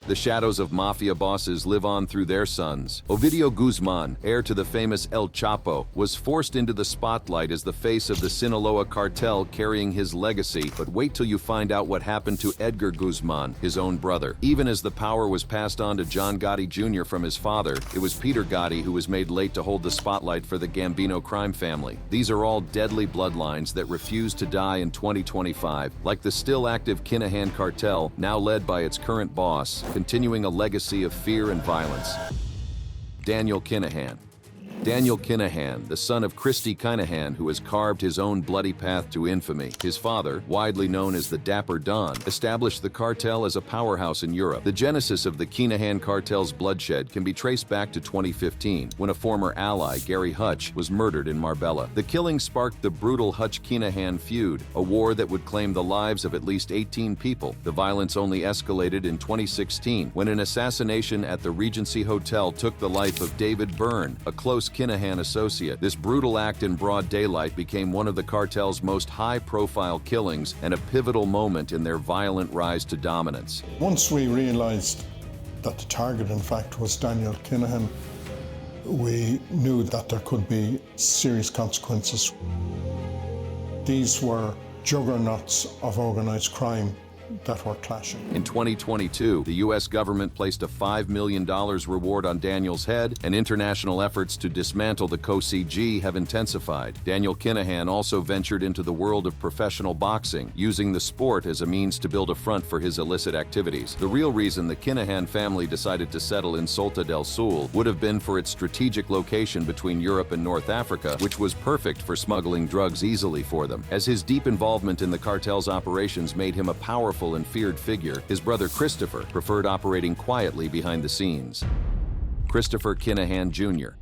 The shadows of Mafia bosses live on through their sons. Ovidio Guzman, heir to the famous El Chapo, was forced into the spotlight as the face of the Sinaloa cartel, carrying his legacy. But wait till you find out what happened to Edgar Guzman, his own brother. Even as the power was passed on to John Gotti Jr. from his father, it was Peter Gotti who was made late to hold the spotlight for the Gambino crime family. These are all deadly bloodlines that refuse to die in 2025, like the still active Kinahan cartel, now led by its current boss, continuing a legacy of fear and violence. Daniel Kinahan. Daniel Kinahan, the son of Christy Kinahan, who has carved his own bloody path to infamy. His father, widely known as the Dapper Don, established the cartel as a powerhouse in Europe. The genesis of the Kinahan cartel's bloodshed can be traced back to 2015, when a former ally, Gary Hutch, was murdered in Marbella. The killing sparked the brutal Hutch-Kinahan feud, a war that would claim the lives of at least 18 people. The violence only escalated in 2016, when an assassination at the Regency Hotel took the life of David Byrne, a close Kinahan associate. This brutal act in broad daylight became one of the cartel's most high-profile killings and a pivotal moment in their violent rise to dominance. Once we realized that the target, in fact, was Daniel Kinahan, we knew that there could be serious consequences. These were juggernauts of organized crime that were clashing. In 2022, the U.S. government placed a $5 million reward on Daniel's head, and international efforts to dismantle the COCG have intensified. Daniel Kinahan also ventured into the world of professional boxing, using the sport as a means to build a front for his illicit activities. The real reason the Kinahan family decided to settle in Salta del Sul would have been for its strategic location between Europe and North Africa, which was perfect for smuggling drugs easily for them. As his deep involvement in the cartel's operations made him a powerful and feared figure, his brother Christopher preferred operating quietly behind the scenes. Christopher Kinahan Jr.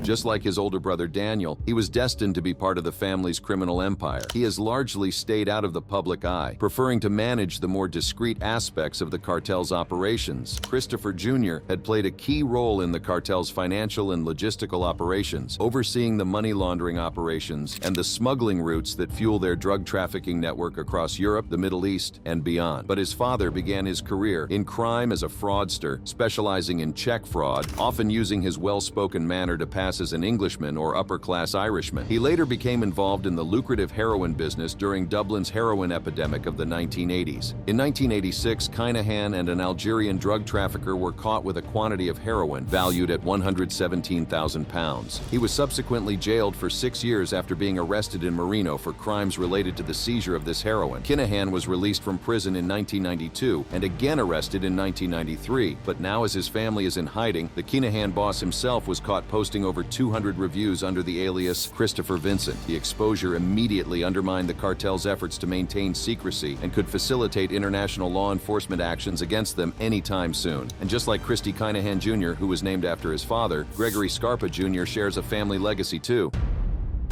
Just like his older brother Daniel, he was destined to be part of the family's criminal empire. He has largely stayed out of the public eye, preferring to manage the more discreet aspects of the cartel's operations. Christopher Jr. had played a key role in the cartel's financial and logistical operations, overseeing the money laundering operations and the smuggling routes that fuel their drug trafficking network across Europe, the Middle East, and beyond. But his father began his career in crime as a fraudster, specializing in check fraud, often using his well-spoken manner to pass as an Englishman or upper-class Irishman. He later became involved in the lucrative heroin business during Dublin's heroin epidemic of the 1980s. In 1986, Kinahan and an Algerian drug trafficker were caught with a quantity of heroin valued at £117,000. He was subsequently jailed for 6 years after being arrested in Merino for crimes related to the seizure of this heroin. Kinahan was released from prison in 1992 and again arrested in 1993, but now as his family is in hiding, the Kinahan boss himself was caught posting over 200 reviews under the alias Christopher Vincent. The exposure immediately undermined the cartel's efforts to maintain secrecy and could facilitate international law enforcement actions against them anytime soon. And just like Christy Kinahan Jr., who was named after his father, Gregory Scarpa Jr. shares a family legacy too.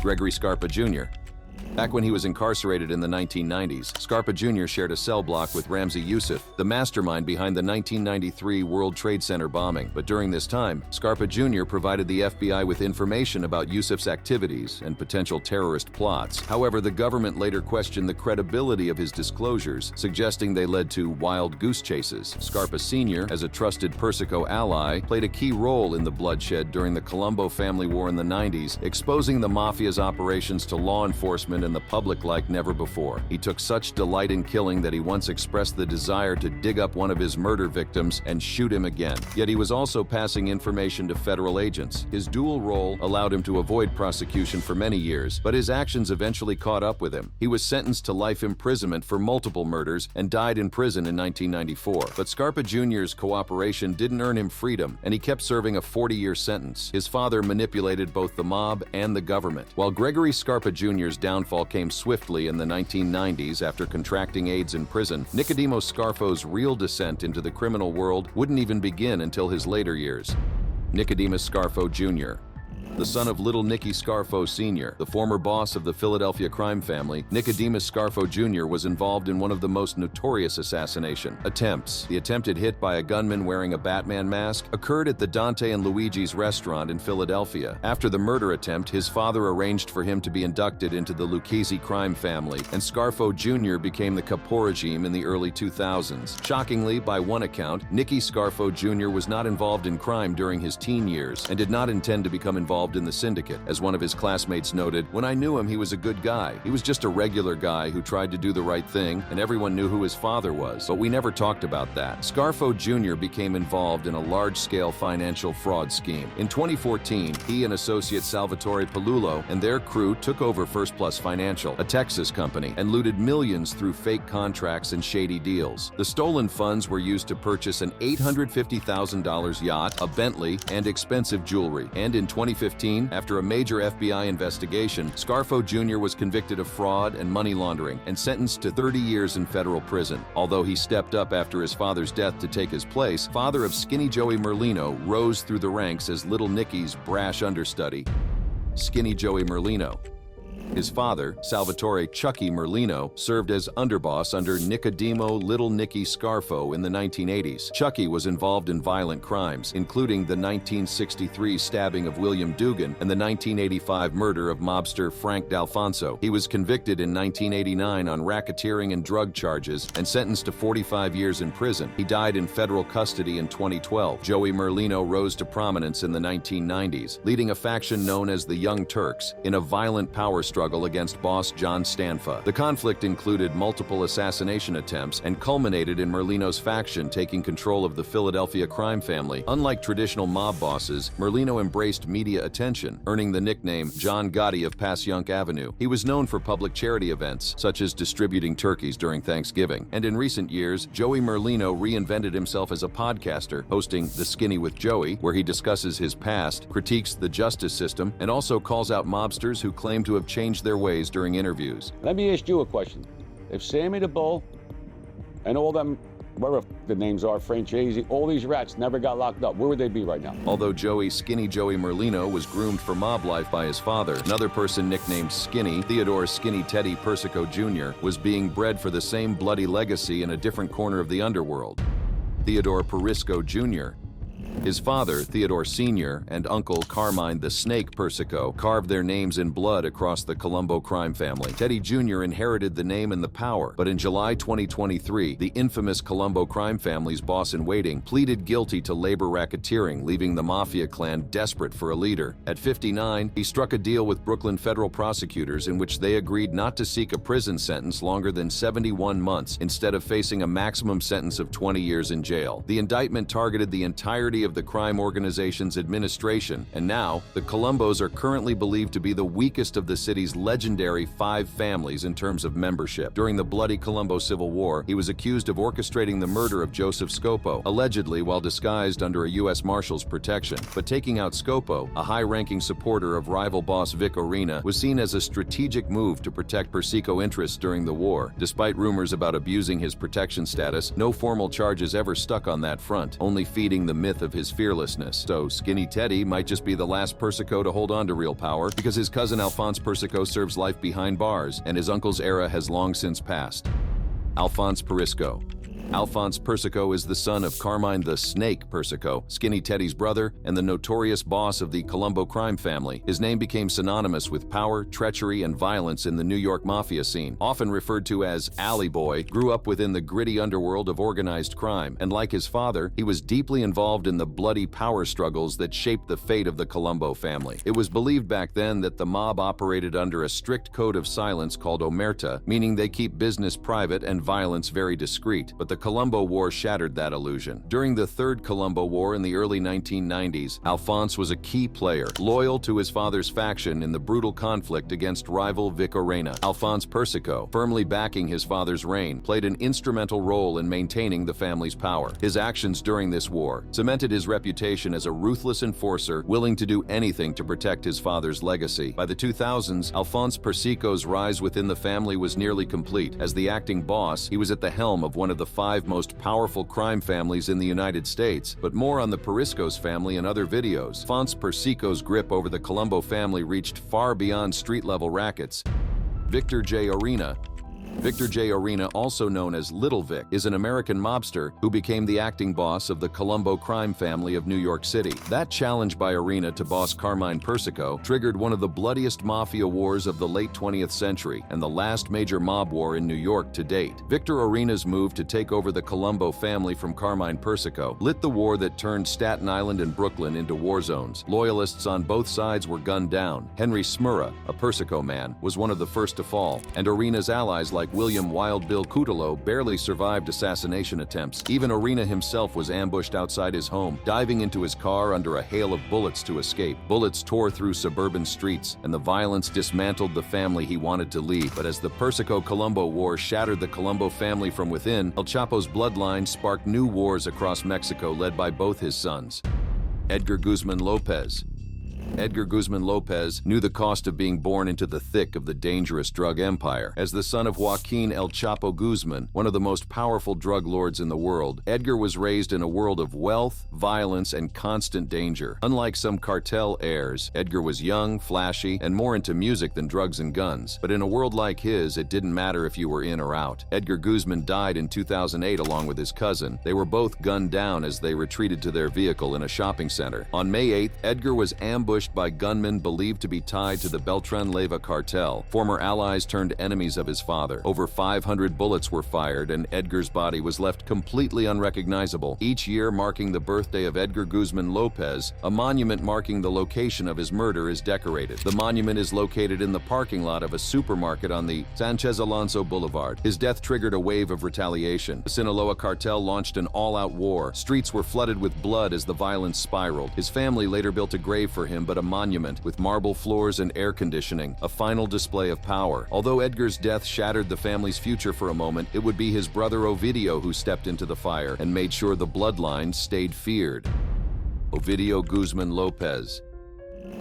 Gregory Scarpa Jr. Back when he was incarcerated in the 1990s, Scarpa Jr. shared a cell block with Ramzi Youssef, the mastermind behind the 1993 World Trade Center bombing. But during this time, Scarpa Jr. provided the FBI with information about Youssef's activities and potential terrorist plots. However, the government later questioned the credibility of his disclosures, suggesting they led to wild goose chases. Scarpa Sr., as a trusted Persico ally, played a key role in the bloodshed during the Colombo family war in the 90s, exposing the Mafia's operations to law enforcement and the public like never before. He took such delight in killing that he once expressed the desire to dig up one of his murder victims and shoot him again. Yet he was also passing information to federal agents. His dual role allowed him to avoid prosecution for many years, but his actions eventually caught up with him. He was sentenced to life imprisonment for multiple murders and died in prison in 1994. But Scarpa Jr.'s cooperation didn't earn him freedom, and he kept serving a 40-year sentence. His father manipulated both the mob and the government. While Gregory Scarpa Jr.'s downfall came swiftly in the 1990s after contracting AIDS in prison, Nicodemus Scarfo's real descent into the criminal world wouldn't even begin until his later years. Nicodemus Scaro Jr. the son of Little Nicky Scarfo Sr., the former boss of the Philadelphia crime family. Nicodemus Scaro Jr. was involved in one of the most notorious assassination attempts. The attempted hit by a gunman wearing a Batman mask occurred at the Dante and Luigi's restaurant in Philadelphia. After the murder attempt, his father arranged for him to be inducted into the Lucchese crime family, and Scarfo Jr. became the capo regime in the early 2000s. Shockingly, by one account, Nicky Scarfo Jr. was not involved in crime during his teen years and did not intend to become involved in the syndicate. As one of his classmates noted, "When I knew him, he was a good guy. He was just a regular guy who tried to do the right thing, and everyone knew who his father was, but we never talked about that." Scarfo Jr. became involved in a large-scale financial fraud scheme. In 2014, he and associate Salvatore and their crew took over First Plus Financial, a Texas company, and looted millions through fake contracts and shady deals. The stolen funds were used to purchase an $850,000 yacht, a Bentley, and expensive jewelry. And in 2015, after a major FBI investigation, Scarfo Jr. was convicted of fraud and money laundering and sentenced to 30 years in federal prison. Although he stepped up after his father's death to take his place, father of Skinny Joey Merino rose through the ranks as Little Nicky's brash understudy, Skinny Joey Merino. His father, Salvatore Chucky Merino, served as underboss under Nicodemo Little Nicky Scarfo in the 1980s. Chucky was involved in violent crimes, including the 1963 stabbing of William Dugan and the 1985 murder of mobster Frank D'Alfonso. He was convicted in 1989 on racketeering and drug charges and sentenced to 45 years in prison. He died in federal custody in 2012. Joey Merino rose to prominence in the 1990s, leading a faction known as the Young Turks in a violent power struggle against boss John Stanfa. The conflict included multiple assassination attempts and culminated in Merlino's faction taking control of the Philadelphia crime family. Unlike traditional mob bosses, Merlino embraced media attention, earning the nickname John Gotti of Passyunk Avenue. He was known for public charity events, such as distributing turkeys during Thanksgiving. And in recent years, Joey Merlino reinvented himself as a podcaster, hosting The Skinny with Joey, where he discusses his past, critiques the justice system, and also calls out mobsters who claim to have changed their ways during interviews. Let me ask you a question. If Sammy the Bull and all them, whatever the names are, Franesi, all these rats never got locked up, where would they be right now? Although Skinny Joey Merlino was groomed for mob life by his father, another person nicknamed Skinny, Theodore Skinny Teddy Parisco Jr., was being bred for the same bloody legacy in a different corner of the underworld. Theodore Parisco Jr. His father, Theodore Sr., and uncle Carmine the Snake Persico carved their names in blood across the Colombo crime family. Teddy Jr. inherited the name and the power, but in July 2023, the infamous Colombo crime family's boss-in-waiting pleaded guilty to labor racketeering, leaving the Mafia clan desperate for a leader. At 59, he struck a deal with Brooklyn federal prosecutors in which they agreed not to seek a prison sentence longer than 71 months, instead of facing a maximum sentence of 20 years in jail. The indictment targeted the entirety of the crime organization's administration, and now the Colombos are currently believed to be the weakest of the city's legendary 5 families in terms of membership. During the bloody Colombo Civil War, he was accused of orchestrating the murder of Joseph Scopo, allegedly while disguised under a U.S. Marshal's protection. But taking out Scopo, a high-ranking supporter of rival boss Vic Orena, was seen as a strategic move to protect Persico interests during the war. Despite rumors about abusing his protection status, no formal charges ever stuck on that front, only feeding the myth of his fearlessness. So Skinny Teddy might just be the last Persico to hold on to real power, because his cousin Alphonse Persico serves life behind bars, and his uncle's era has long since passed. Alphonse Parisco. Alphonse Persico is the son of Carmine the Snake Persico, Skinny Teddy's brother, and the notorious boss of the Colombo crime family. His name became synonymous with power, treachery, and violence in the New York Mafia scene. Often referred to as Alley Boy, grew up within the gritty underworld of organized crime, and like his father, he was deeply involved in the bloody power struggles that shaped the fate of the Colombo family. It was believed back then that the mob operated under a strict code of silence called omerta, meaning they keep business private and violence very discreet. But the Colombo War shattered that illusion. During the Third Colombo War in the early 1990s, Alphonse was a key player, loyal to his father's faction in the brutal conflict against rival Vic Orena. Alphonse Persico, firmly backing his father's reign, played an instrumental role in maintaining the family's power. His actions during this war cemented his reputation as a ruthless enforcer, willing to do anything to protect his father's legacy. By the 2000s, Alphonse Persico's rise within the family was nearly complete. As the acting boss, he was at the helm of one of the 5 5 most powerful crime families in the United States, but more on the Parisco's family in other videos. Alance Parisco's grip over the Colombo family reached far beyond street-level rackets. Victor J. Reena. Victor J. Reena, also known as Little Vic, is an American mobster who became the acting boss of the Colombo crime family of New York City. That challenge by Reena to boss Carmine Persico triggered one of the bloodiest mafia wars of the late 20th century and the last major mob war in New York to date. Victor Reena's move to take over the Colombo family from Carmine Persico lit the war that turned Staten Island and Brooklyn into war zones. Loyalists on both sides were gunned down. Henry Smurra, a Persico man, was one of the first to fall, and Reena's allies like William Wild Bill Cutillo barely survived assassination attempts. Even Reena himself was ambushed outside his home, diving into his car under a hail of bullets to escape. Bullets tore through suburban streets, and the violence dismantled the family he wanted to leave. But as the Persico-Colombo War shattered the Colombo family from within, El Chapo's bloodline sparked new wars across Mexico led by both his sons. Edgar Guzman Lopez. Edgar Guzman Lopez knew the cost of being born into the thick of the dangerous drug empire. As the son of Joaquin El Chapo Guzman, one of the most powerful drug lords in the world, Edgar was raised in a world of wealth, violence, and constant danger. Unlike some cartel heirs, Edgar was young, flashy, and more into music than drugs and guns. But in a world like his, it didn't matter if you were in or out. Edgar Guzman died in 2008 along with his cousin. They were both gunned down as they retreated to their vehicle in a shopping center. On May 8th, Edgar was ambushed by gunmen believed to be tied to the Beltran Leyva cartel, former allies turned enemies of his father. Over 500 bullets were fired, and Edgar's body was left completely unrecognizable. Each year marking the birthday of Edgar Guzman Lopez, a monument marking the location of his murder is decorated. The monument is located in the parking lot of a supermarket on the Sanchez Alonso Boulevard. His death triggered a wave of retaliation. The Sinaloa cartel launched an all-out war. Streets were flooded with blood as the violence spiraled. His family later built a grave for him, but a monument with marble floors and air conditioning, a final display of power. Although Edgar's death shattered the family's future for a moment, it would be his brother Ovidio who stepped into the fire and made sure the bloodline stayed feared. Ovidio Guzman Lopez.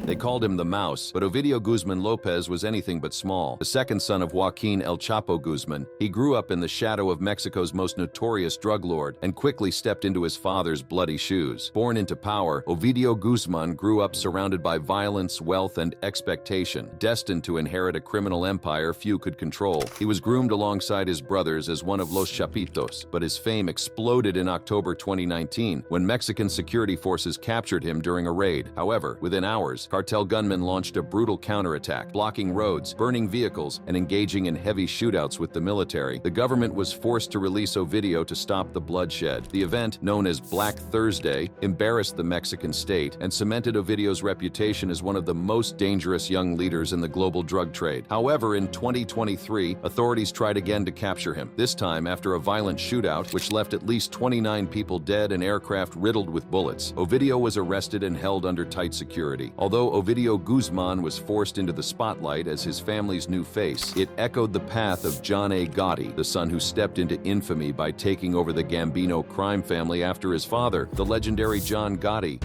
They called him the Mouse, but Ovidio Guzman Lopez was anything but small. The second son of Joaquin El Chapo Guzman, he grew up in the shadow of Mexico's most notorious drug lord and quickly stepped into his father's bloody shoes. Born into power, Ovidio Guzman grew up surrounded by violence, wealth, and expectation, destined to inherit a criminal empire few could control. He was groomed alongside his brothers as one of Los Chapitos, but his fame exploded in October 2019 when Mexican security forces captured him during a raid. However, within hours, cartel gunmen launched a brutal counterattack, blocking roads, burning vehicles, and engaging in heavy shootouts with the military. The government was forced to release Ovidio to stop the bloodshed. The event, known as Black Thursday, embarrassed the Mexican state and cemented Ovidio's reputation as one of the most dangerous young leaders in the global drug trade. However, in 2023, authorities tried again to capture him, this time after a violent shootout which left at least 29 people dead and aircraft riddled with bullets. Ovidio was arrested and held under tight security. Although Ovidio Guzman was forced into the spotlight as his family's new face, it echoed the path of John A. Gotti, the son who stepped into infamy by taking over the Gambino crime family after his father, the legendary John Gotti.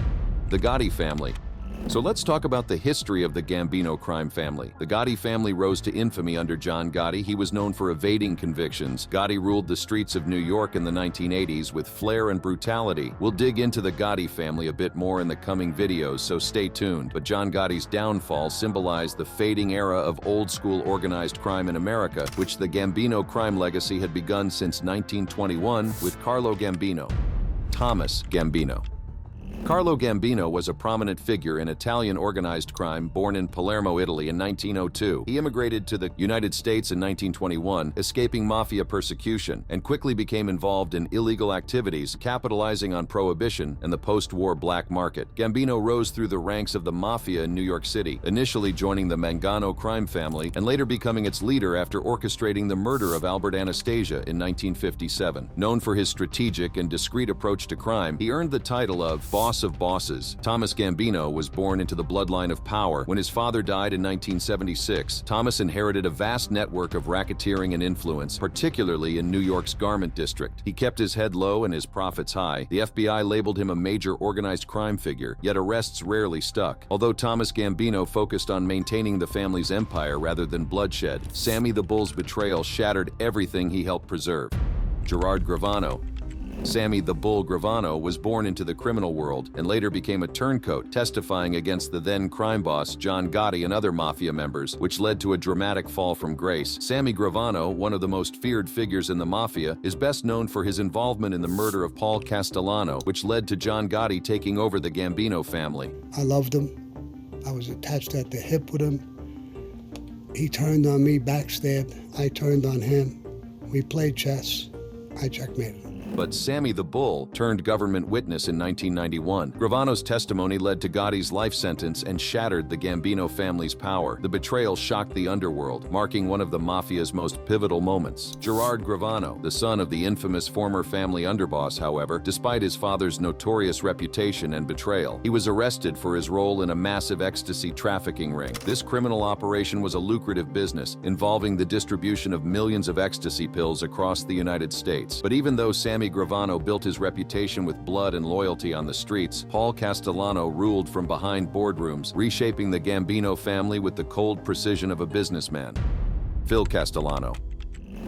The Gotti family. So let's talk about the history of the Gambino crime family. The Gotti family rose to infamy under John Gotti. He was known for evading convictions. Gotti ruled the streets of New York in the 1980s with flair and brutality. We'll dig into the Gotti family a bit more in the coming videos, so stay tuned. But John Gotti's downfall symbolized the fading era of old-school organized crime in America, which the Gambino crime legacy had begun since 1921 with Carlo Gambino. Thomas Gambino. Carlo Gambino was a prominent figure in Italian organized crime, born in Palermo, Italy in 1902. He immigrated to the United States in 1921, escaping Mafia persecution, and quickly became involved in illegal activities, capitalizing on prohibition and the post-war black market. Gambino rose through the ranks of the Mafia in New York City, initially joining the Mangano crime family and later becoming its leader after orchestrating the murder of Albert Anastasia in 1957. Known for his strategic and discreet approach to crime, he earned the title of Boss of Bosses. Thomas Gambino was born into the bloodline of power. When his father died in 1976, Thomas inherited a vast network of racketeering and influence, particularly in New York's garment district. He kept his head low and his profits high. The FBI labeled him a major organized crime figure, yet arrests rarely stuck. Although Thomas Gambino focused on maintaining the family's empire rather than bloodshed, Sammy the Bull's betrayal shattered everything he helped preserve. Gerard Gravano. Sammy the Bull Gravano was born into the criminal world and later became a turncoat, testifying against the then crime boss John Gotti and other Mafia members, which led to a dramatic fall from grace. Sammy Gravano, one of the most feared figures in the Mafia, is best known for his involvement in the murder of Paul Castellano, which led to John Gotti taking over the Gambino family. I loved him. I was attached at the hip with him. He turned on me, backstabbed. I turned on him. We played chess. I checkmated him. But Sammy the Bull turned government witness in 1991. Gravano's testimony led to Gotti's life sentence and shattered the Gambino family's power. The betrayal shocked the underworld, marking one of the Mafia's most pivotal moments. Gerard Gravano, the son of the infamous former family underboss, however, despite his father's notorious reputation and betrayal, he was arrested for his role in a massive ecstasy trafficking ring. This criminal operation was a lucrative business, involving the distribution of millions of ecstasy pills across the United States. But even though Sammy Gravano built his reputation with blood and loyalty on the streets, Paul Castellano ruled from behind boardrooms, reshaping the Gambino family with the cold precision of a businessman. Phil Castellano.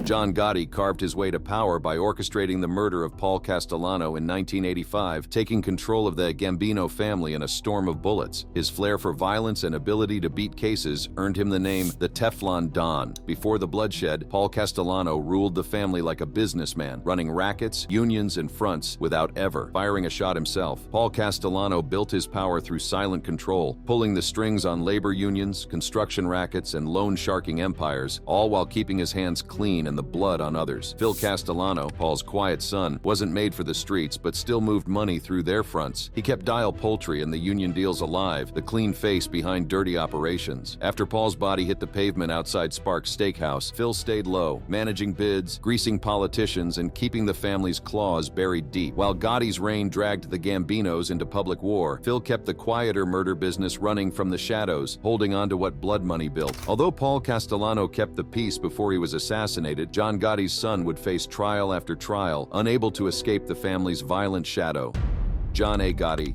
John Gotti carved his way to power by orchestrating the murder of Paul Castellano in 1985, taking control of the Gambino family in a storm of bullets. His flair for violence and ability to beat cases earned him the name the Teflon Don. Before the bloodshed, Paul Castellano ruled the family like a businessman, running rackets, unions, and fronts without ever firing a shot himself. Paul Castellano built his power through silent control, pulling the strings on labor unions, construction rackets, and loan-sharking empires, all while keeping his hands clean and the blood on others. Phil Castellano, Paul's quiet son, wasn't made for the streets but still moved money through their fronts. He kept Dial Poultry and the union deals alive, the clean face behind dirty operations. After Paul's body hit the pavement outside Sparks Steakhouse, Phil stayed low, managing bids, greasing politicians, and keeping the family's claws buried deep. While Gotti's reign dragged the Gambinos into public war, Phil kept the quieter murder business running from the shadows, holding on to what blood money built. Although Paul Castellano kept the peace before he was assassinated, John Gotti's son would face trial after trial, unable to escape the family's violent shadow. John A. Gotti.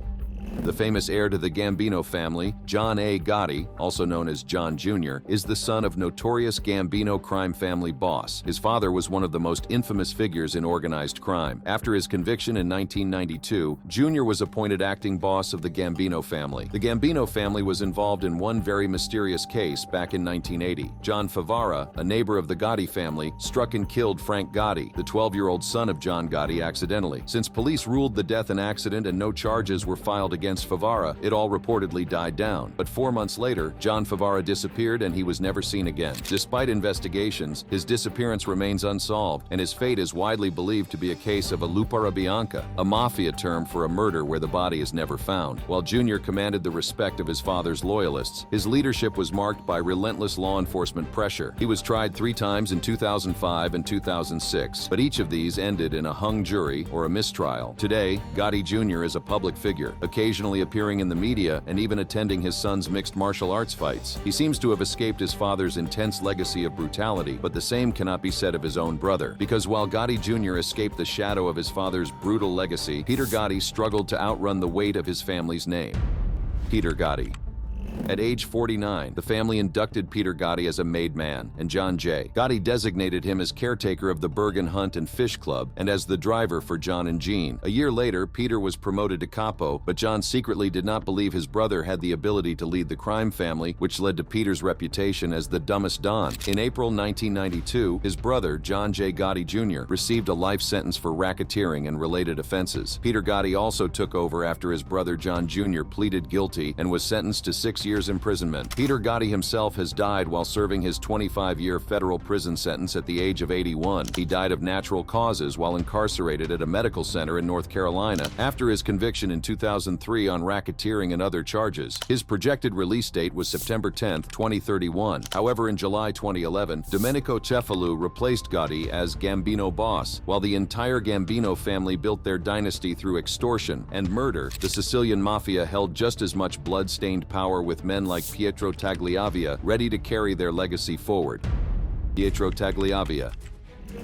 The famous heir to the Gambino family, John A. Gotti, also known as John Jr., is the son of notorious Gambino crime family boss. His father was one of the most infamous figures in organized crime. After his conviction in 1992, Jr. was appointed acting boss of the Gambino family. The Gambino family was involved in one very mysterious case back in 1980. John Favara, a neighbor of the Gotti family, struck and killed Frank Gotti, the 12-year-old son of John Gotti, accidentally. Since police ruled the death an accident and no charges were filed against Favara, it all reportedly died down. But 4 months later, John Favara disappeared and he was never seen again. Despite investigations, his disappearance remains unsolved, and his fate is widely believed to be a case of a lupara bianca, a mafia term for a murder where the body is never found. While Jr. commanded the respect of his father's loyalists, his leadership was marked by relentless law enforcement pressure. He was tried 3 times in 2005 and 2006, but each of these ended in a hung jury or a mistrial. Today, Gotti Jr. is a public figure, occasionally appearing in the media and even attending his son's mixed martial arts fights. He seems to have escaped his father's intense legacy of brutality, but the same cannot be said of his own brother. Because while Gotti Jr. escaped the shadow of his father's brutal legacy, Peter Gotti struggled to outrun the weight of his family's name. Peter Gotti. At age 49, the family inducted Peter Gotti as a made man, and John J. Gotti designated him as caretaker of the Bergen Hunt and Fish Club and as the driver for John and Jean. A year later, Peter was promoted to capo, but John secretly did not believe his brother had the ability to lead the crime family, which led to Peter's reputation as the dumbest Don. In April 1992, his brother, John J. Gotti Jr., received a life sentence for racketeering and related offenses. Peter Gotti also took over after his brother John Jr. pleaded guilty and was sentenced to 6 years imprisonment. Peter Gotti himself has died while serving his 25-year federal prison sentence at the age of 81. He died of natural causes while incarcerated at a medical center in North Carolina after his conviction in 2003 on racketeering and other charges. His projected release date was September 10, 2031. However, in July 2011, Domenico Cefalù replaced Gotti as Gambino boss. While the entire Gambino family built their dynasty through extortion and murder, the Sicilian Mafia held just as much blood-stained power with men like Petro Taglavia ready to carry their legacy forward. Petro Taglavia.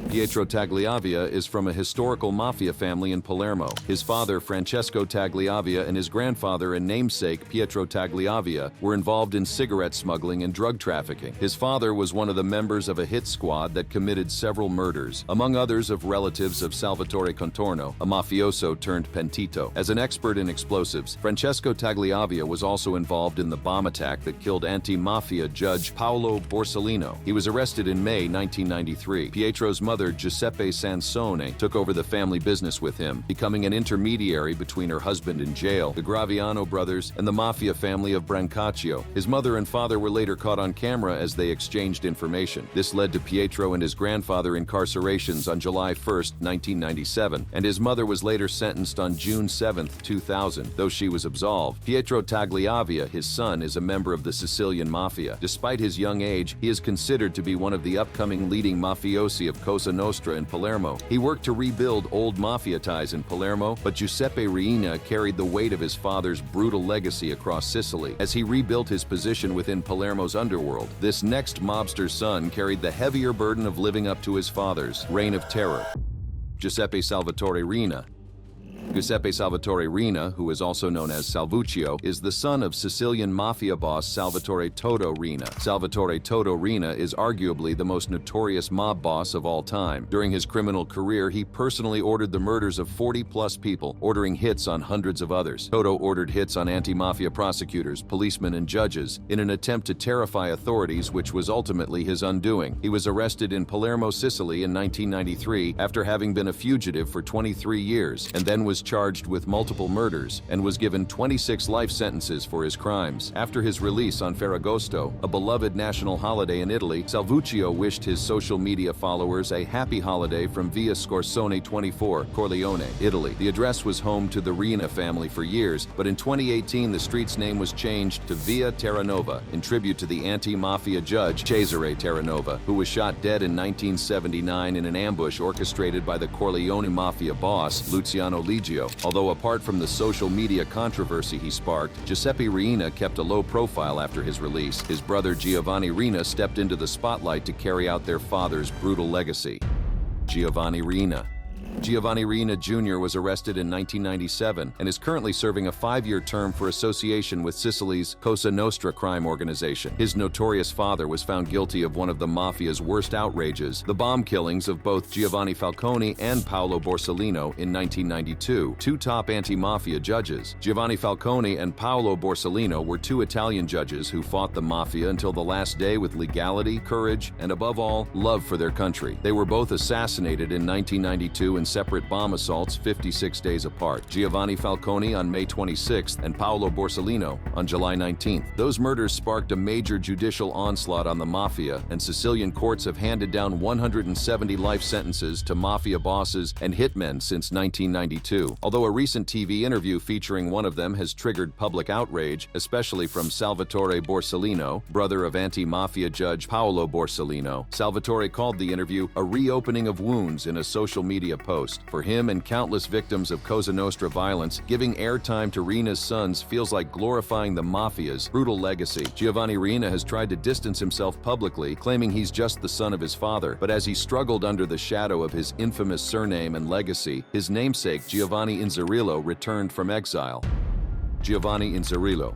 Petro Taglavia is from a historical mafia family in Palermo. His father, Francesco Taglavia, and his grandfather and namesake, Petro Taglavia, were involved in cigarette smuggling and drug trafficking. His father was one of the members of a hit squad that committed several murders, among others of relatives of Salvatore Contorno, a mafioso turned pentito. As an expert in explosives, Francesco Taglavia was also involved in the bomb attack that killed anti-mafia judge Paolo Borsellino. He was arrested in May 1993. Pietro's mother, Giuseppe Sansone, took over the family business with him, becoming an intermediary between her husband in jail, the Graviano brothers, and the mafia family of Brancaccio. His mother and father were later caught on camera as they exchanged information. This led to Pietro and his grandfather incarcerations on July 1, 1997, and his mother was later sentenced on June 7, 2000, though she was absolved. Pietro Taglavia, his son, is a member of the Sicilian Mafia. Despite his young age, he is considered to be one of the upcoming leading mafiosi of Cosa Nostra in Palermo. He worked to rebuild old mafia ties in Palermo, but Giuseppe Reena carried the weight of his father's brutal legacy across Sicily as he rebuilt his position within Palermo's underworld. This next mobster's son carried the heavier burden of living up to his father's reign of terror. Giuseppe Salvatore Reena. Giuseppe Salvatore Reena, who is also known as Salvuccio, is the son of Sicilian mafia boss Salvatore Toto Reena. Salvatore Toto Reena is arguably the most notorious mob boss of all time. During his criminal career, he personally ordered the murders of 40-plus people, ordering hits on hundreds of others. Toto ordered hits on anti-mafia prosecutors, policemen, and judges in an attempt to terrify authorities, which was ultimately his undoing. He was arrested in Palermo, Sicily in 1993 after having been a fugitive for 23 years, and then was charged with multiple murders and was given 26 life sentences for his crimes. After his release on Ferragosto, a beloved national holiday in Italy, Salvuccio wished his social media followers a happy holiday from Via Scorsone 24, Corleone, Italy. The address was home to the Reena family for years, but in 2018 the street's name was changed to Via Terranova in tribute to the anti-mafia judge Cesare Terranova, who was shot dead in 1979 in an ambush orchestrated by the Corleone mafia boss Luciano Ligio. Although apart from the social media controversy he sparked, Giuseppe Reena kept a low profile after his release. His brother Giovani Reena stepped into the spotlight to carry out their father's brutal legacy. Giovani Reena. Giovani Reena Jr. was arrested in 1997 and is currently serving a 5-year term for association with Sicily's Cosa Nostra crime organization. His notorious father was found guilty of one of the mafia's worst outrages, the bomb killings of both Giovanni Falcone and Paolo Borsellino in 1992, two top anti-mafia judges. Giovanni Falcone and Paolo Borsellino were two Italian judges who fought the mafia until the last day with legality, courage, and above all, love for their country. They were both assassinated in 1992 in separate bomb assaults 56 days apart. Giovanni Falcone on May 26th and Paolo Borsellino on July 19th. Those murders sparked a major judicial onslaught on the mafia, and Sicilian courts have handed down 170 life sentences to mafia bosses and hitmen since 1992. Although a recent TV interview featuring one of them has triggered public outrage, especially from Salvatore Borsellino, brother of anti-mafia judge Paolo Borsellino, Salvatore called the interview a reopening of wounds in a social media post. For him and countless victims of Cosa Nostra violence, giving airtime to Reena's sons feels like glorifying the mafia's brutal legacy. Giovani Reena has tried to distance himself publicly, claiming he's just the son of his father, but as he struggled under the shadow of his infamous surname and legacy, his namesake Giovani Inserilo returned from exile. Giovani Inserilo.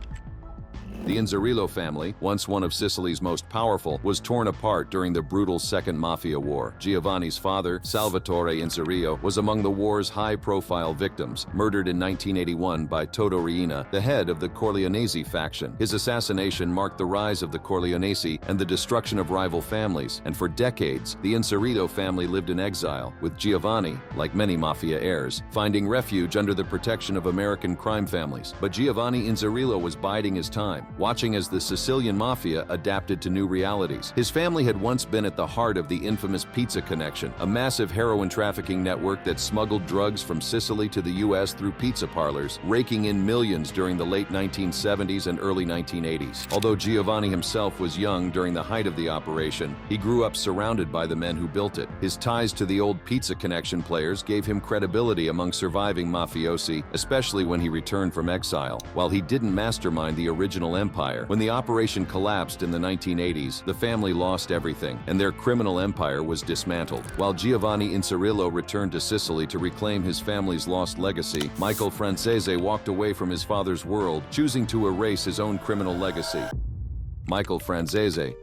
The Inserilo family, once one of Sicily's most powerful, was torn apart during the brutal Second Mafia War. Giovanni's father, Salvatore Inserilo, was among the war's high-profile victims, murdered in 1981 by Toto Reena, the head of the Corleonesi faction. His assassination marked the rise of the Corleonesi and the destruction of rival families, and for decades, the Inserilo family lived in exile, with Giovanni, like many mafia heirs, finding refuge under the protection of American crime families. But Giovanni Inserilo was biding his time, watching as the Sicilian Mafia adapted to new realities. His family had once been at the heart of the infamous Pizza Connection, a massive heroin trafficking network that smuggled drugs from Sicily to the U.S. through pizza parlors, raking in millions during the late 1970s and early 1980s. Although Giovanni himself was young during the height of the operation, he grew up surrounded by the men who built it. His ties to the old Pizza Connection players gave him credibility among surviving mafiosi, especially when he returned from exile. While he didn't mastermind the original empire. When the operation collapsed in the 1980s, the family lost everything, and their criminal empire was dismantled. While Giovani Inserilo returned to Sicily to reclaim his family's lost legacy, Michael Franesi walked away from his father's world, choosing to erase his own criminal legacy. Michael Franesi.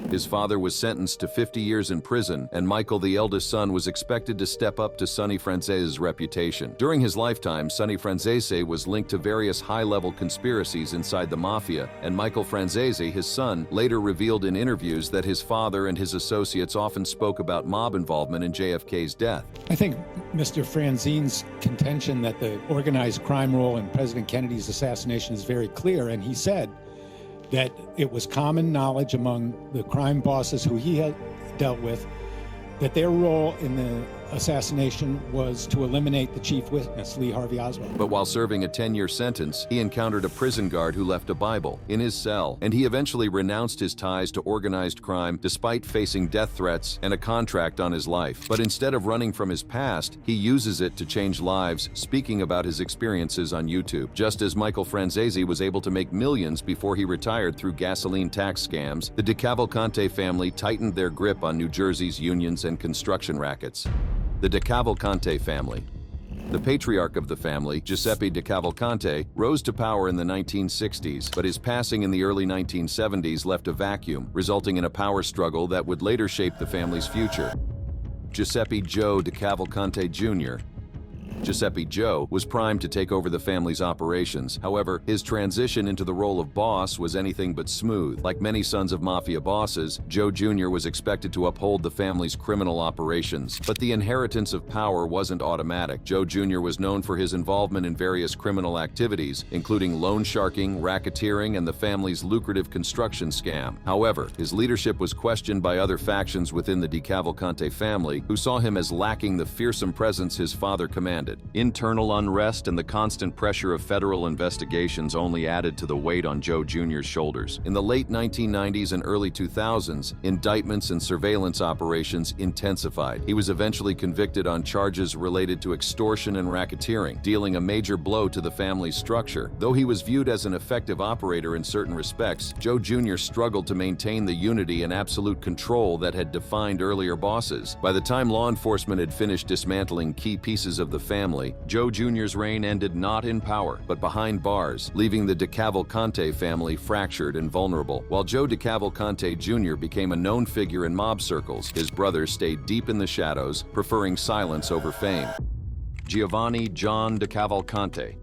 His father was sentenced to 50 years in prison, and Michael, the eldest son, was expected to step up to Sonny Francesi's reputation. During his lifetime, Sonny Francesi was linked to various high-level conspiracies inside the Mafia, and Michael Francesi, his son, later revealed in interviews that his father and his associates often spoke about mob involvement in JFK's death. I think Mr. Franzini's contention that the organized crime role in President Kennedy's assassination is very clear, and he said that it was common knowledge among the crime bosses who he had dealt with that their role in the assassination was to eliminate the chief witness, Lee Harvey Oswald. But while serving a 10-year sentence, he encountered a prison guard who left a Bible in his cell, and he eventually renounced his ties to organized crime despite facing death threats and a contract on his life. But instead of running from his past, he uses it to change lives, speaking about his experiences on YouTube. Just as Michael Franesi was able to make millions before he retired through gasoline tax scams, the Davalcante family tightened their grip on New Jersey's unions and construction rackets. The Davalcante family. The patriarch of the family, Giuseppe Davalcante, rose to power in the 1960s, but his passing in the early 1970s left a vacuum, resulting in a power struggle that would later shape the family's future. Giuseppe Joe Davalcante Jr. Giuseppe Joe was primed to take over the family's operations. However, his transition into the role of boss was anything but smooth. Like many sons of Mafia bosses, Joe Jr. was expected to uphold the family's criminal operations. But the inheritance of power wasn't automatic. Joe Jr. was known for his involvement in various criminal activities, including loan sharking, racketeering, and the family's lucrative construction scam. However, his leadership was questioned by other factions within the Davalcante family, who saw him as lacking the fearsome presence his father commanded. Internal unrest and the constant pressure of federal investigations only added to the weight on Joe Jr.'s shoulders. In the late 1990s and early 2000s, indictments and surveillance operations intensified. He was eventually convicted on charges related to extortion and racketeering, dealing a major blow to the family's structure. Though he was viewed as an effective operator in certain respects, Joe Jr. struggled to maintain the unity and absolute control that had defined earlier bosses. By the time law enforcement had finished dismantling key pieces of the family, Joe Jr.'s reign ended not in power, but behind bars, leaving the Davalcante family fractured and vulnerable. While Joe Davalcante Jr. became a known figure in mob circles, his brothers stayed deep in the shadows, preferring silence over fame. Giovani John Davalcante.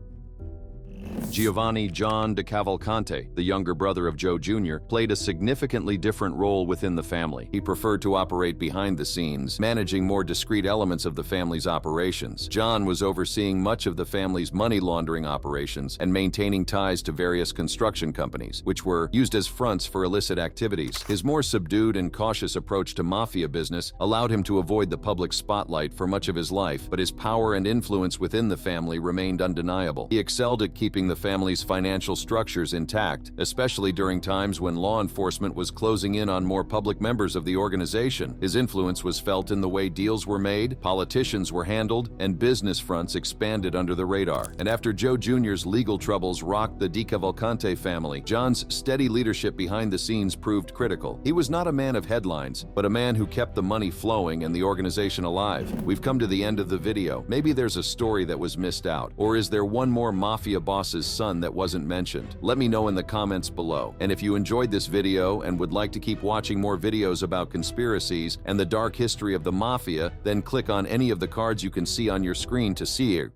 Giovani John Davalcante, the younger brother of Joe Jr., played a significantly different role within the family. He preferred to operate behind the scenes, managing more discrete elements of the family's operations. John was overseeing much of the family's money laundering operations and maintaining ties to various construction companies, which were used as fronts for illicit activities. His more subdued and cautious approach to mafia business allowed him to avoid the public spotlight for much of his life, but his power and influence within the family remained undeniable. He excelled at keeping the family's financial structures intact, especially during times when law enforcement was closing in on more public members of the organization. His influence was felt in the way deals were made, politicians were handled, and business fronts expanded under the radar. And after Joe Jr.'s legal troubles rocked the Davalcante family, John's steady leadership behind the scenes proved critical. He was not a man of headlines, but a man who kept the money flowing and the organization alive. We've come to the end of the video. Maybe there's a story that was missed out, or is there one more mafia boss's son that wasn't mentioned? Let me know in the comments below. And if you enjoyed this video and would like to keep watching more videos about conspiracies and the dark history of the mafia, then click on any of the cards you can see on your screen to see it.